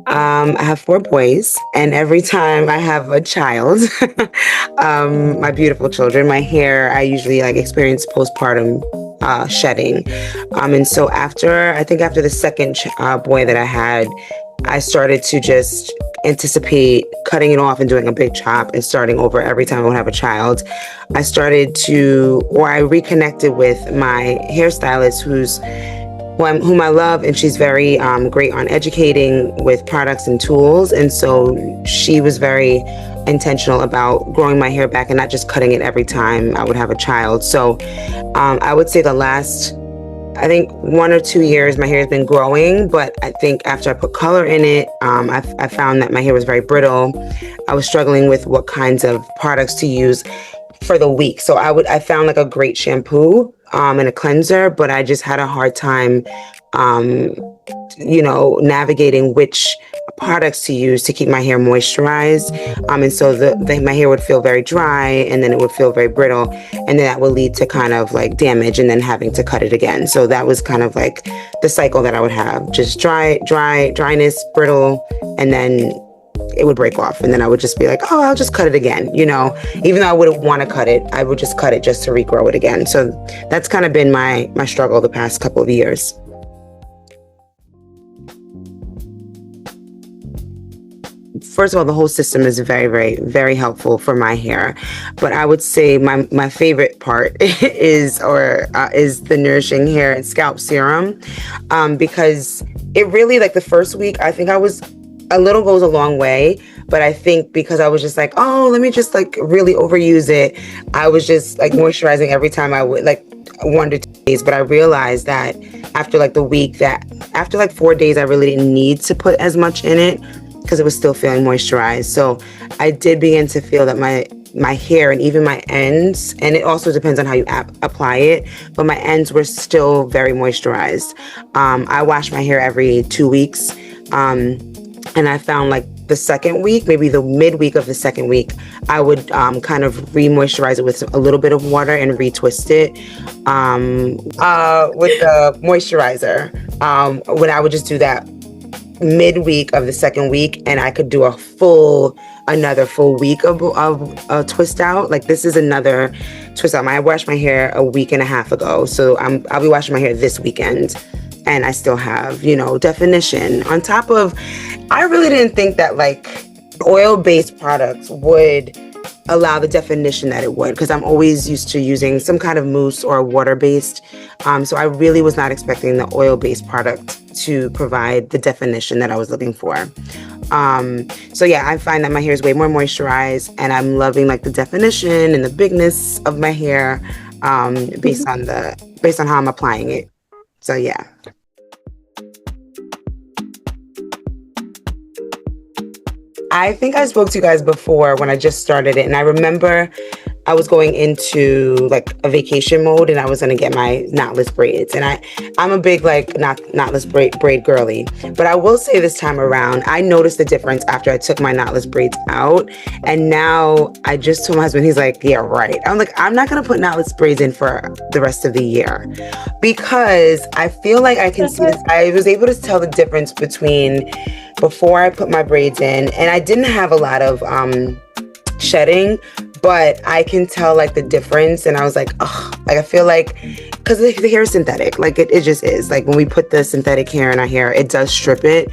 I have 4 boys, and every time I have a child, my beautiful children, my hair, I usually like experience postpartum shedding. And so I think after the second boy that I had, I started to just anticipate cutting it off and doing a big chop and starting over every time I would have a child. I reconnected with my hairstylist whom I love, and she's very great on educating with products and tools. And so she was very intentional about growing my hair back and not just cutting it every time I would have a child. So I would say the last, I think 1 or 2 years, my hair has been growing, but I think after I put color in it, I found that my hair was very brittle. I was struggling with what kinds of products to use for the week. So I found like a great shampoo and a cleanser, but I just had a hard time, navigating which products to use to keep my hair moisturized. And so my hair would feel very dry, and then it would feel very brittle, and then that would lead to kind of like damage and then having to cut it again. So that was kind of like the cycle that I would have: just dryness, brittle, and then it would break off, and then I would just be like, oh, I'll just cut it again. Even though I wouldn't want to cut it, I would just cut it just to regrow it again. So that's kind of been my struggle the past couple of years. First of all, the whole system is very, very, very helpful for my hair. But I would say my favorite part is the Nourishing Hair and Scalp Serum, because it really, like the first week, I think a little goes a long way. But I think because I was just like, oh, let me just like really overuse it, I was just like moisturizing every time I would, like 1 to 2 days. But I realized that after like 4 days, I really didn't need to put as much in it, because it was still feeling moisturized. So I did begin to feel that my hair and even my ends, and it also depends on how you apply it, but my ends were still very moisturized. I wash my hair every 2 weeks. And I found like the second week, maybe the midweek of the second week, I would kind of re-moisturize it with a little bit of water and retwist it with the moisturizer. When I would just do that midweek of the second week, and I could do another full week of a twist out. Like this is another twist out. I washed my hair a week and a half ago, so I'll be washing my hair this weekend, and I still have definition on top of. I really didn't think that like oil-based products would allow the definition that it would, because I'm always used to using some kind of mousse or water-based. So I really was not expecting the oil-based product to provide the definition that I was looking for. So yeah, I find that my hair is way more moisturized, and I'm loving like the definition and the bigness of my hair based on how I'm applying it. So yeah. I think I spoke to you guys before when I just started it, and I remember I was going into like a vacation mode, and I was gonna get my knotless braids, and I'm a big like knotless braid girly. But I will say this time around, I noticed the difference after I took my knotless braids out, and now I just told my husband, he's like, yeah, right. I'm like, I'm not gonna put knotless braids in for the rest of the year, because I feel like I can see this. I was able to tell the difference between before I put my braids in, and I didn't have a lot of shedding, but I can tell like the difference. And I was like, oh, like I feel like, because the hair is synthetic, like it just is. Like when we put the synthetic hair in our hair, it does strip it.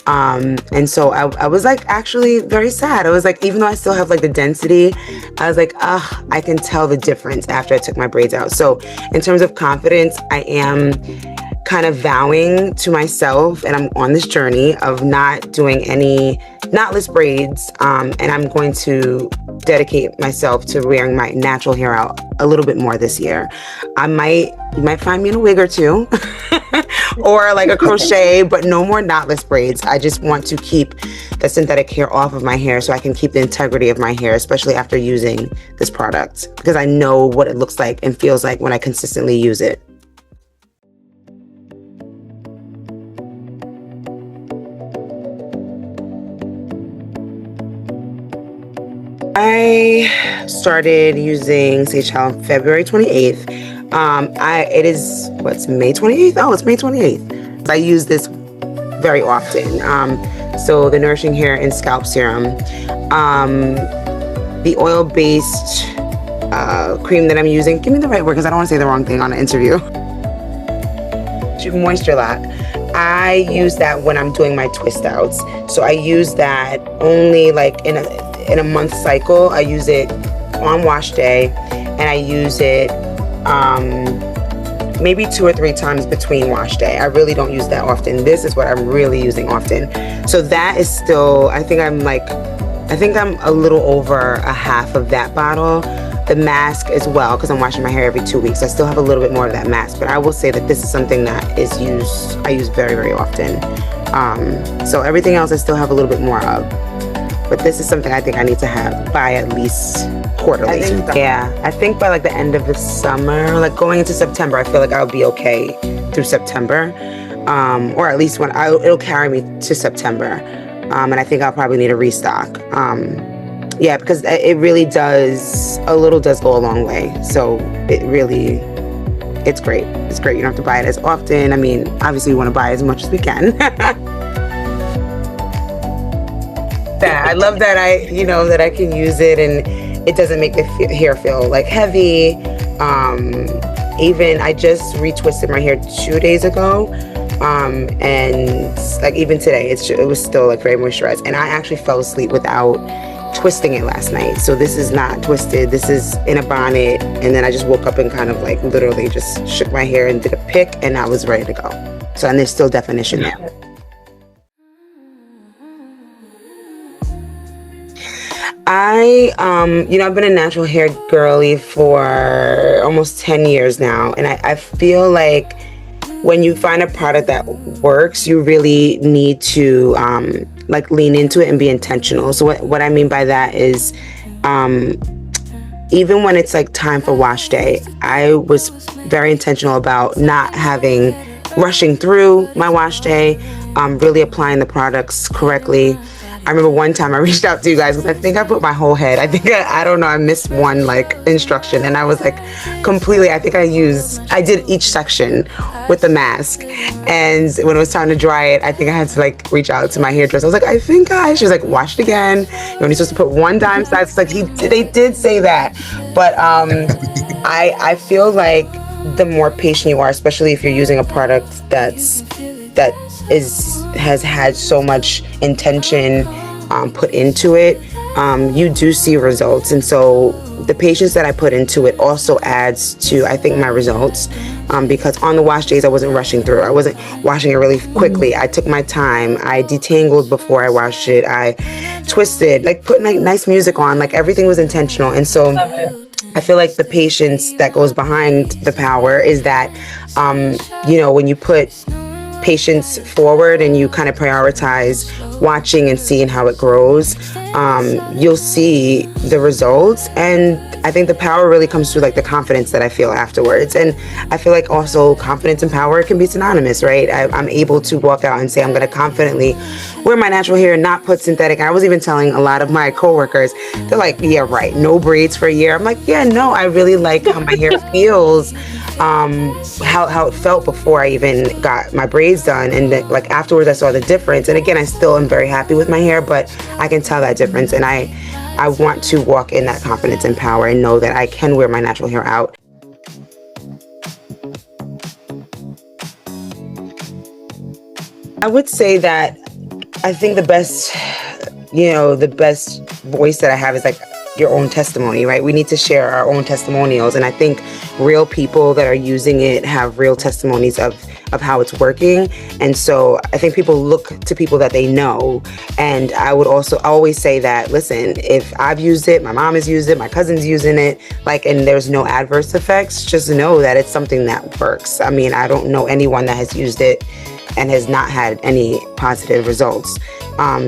And so I was like actually very sad. I was like, even though I still have like the density, I was like, I can tell the difference after I took my braids out. So in terms of confidence, I am kind of vowing to myself, and I'm on this journey of not doing any knotless braids, and I'm going to dedicate myself to wearing my natural hair out a little bit more this year. You might find me in a wig or two or like a crochet, but no more knotless braids. I just want to keep the synthetic hair off of my hair so I can keep the integrity of my hair, especially after using this product, because I know what it looks like and feels like when I consistently use it. I started using SageTallow on February 28th. What's May 28th? Oh, it's May 28th. I use this very often. So the Nourishing Hair and Scalp Serum, the oil-based cream that I'm using. Give me the right word because I don't want to say the wrong thing on an interview. Moisture Lock. I use that when I'm doing my twist outs. So I use that only like in a month cycle. I use it on wash day, and I use it maybe 2 or 3 times between wash day. I really don't use that often. This is what I'm really using often. So that is still, I think I'm a little over a half of that bottle. The mask as well, because I'm washing my hair every 2 weeks. I still have a little bit more of that mask, but I will say that this is something that I use very, very often. So everything else I still have a little bit more of, but this is something I think I need to buy at least quarterly. I think by like the end of the summer, like going into September, I feel like I'll be okay through September, or at least it'll carry me to September, and I think I'll probably need a restock. Yeah, because it really does, a little does go a long way. So it's great. It's great. You don't have to buy it as often. I mean, obviously we want to buy as much as we can. I love that that I can use it and it doesn't make the hair feel like heavy. Even I just retwisted my hair 2 days ago. And like even today, it was still like very moisturized. And I actually fell asleep without twisting it last night. So this is not twisted, this is in a bonnet, and then I just woke up and kind of like literally just shook my hair and did a pick, and I was ready to go. So, and there's still definition there. I've been a natural hair girly for almost 10 years now, and I feel like when you find a product that works, you really need to like lean into it and be intentional. So what I mean by that is even when it's like time for wash day, I was very intentional about not rushing through my wash day, really applying the products correctly. I remember one time I reached out to you guys because I think I put my whole head. I don't know, I missed one like instruction, and I was like completely, I did each section with the mask, and when it was time to dry it, I think I had to like reach out to my hairdresser. I was like, she was like, wash it again. You're only supposed to put 1 dime size. It's like they did say that, but I feel like the more patient you are, especially if you're using a product that has had so much intention put into it, you do see results. And so the patience that I put into it also adds to, I think, my results, because on the wash days I wasn't rushing through. I wasn't washing it really quickly. I took my time. I detangled before I washed it. I twisted, like put like nice music on, like everything was intentional. And so I feel like the patience that goes behind the power is that when you put patience forward and you kind of prioritize watching and seeing how it grows, you'll see the results. And I think the power really comes through like the confidence that I feel afterwards. And I feel like also confidence and power can be synonymous, right? I'm able to walk out and say I'm going to confidently wear my natural hair and not put synthetic. I was even telling a lot of my coworkers, they're like, yeah, right, no braids for a year. I'm like, yeah, no, I really like how my hair feels, how it felt before I even got my braids done, and then like afterwards I saw the difference. And again, I still am very happy with my hair, but I can tell that difference, and I want to walk in that confidence and power and know that I can wear my natural hair out. I would say that I think the best voice that I have is like your own testimony, right? We need to share our own testimonials. And I think real people that are using it have real testimonies of how it's working. And so I think people look to people that they know. And I would also always say that, listen, if I've used it, my mom has used it, my cousin's using it, and there's no adverse effects, just know that it's something that works. I mean, I don't know anyone that has used it and has not had any positive results.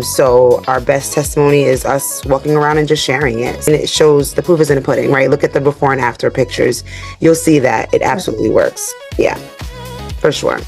So our best testimony is us walking around and just sharing it. And it shows, the proof is in the pudding, right? Look at the before and after pictures. You'll see that it absolutely works. Yeah, for sure.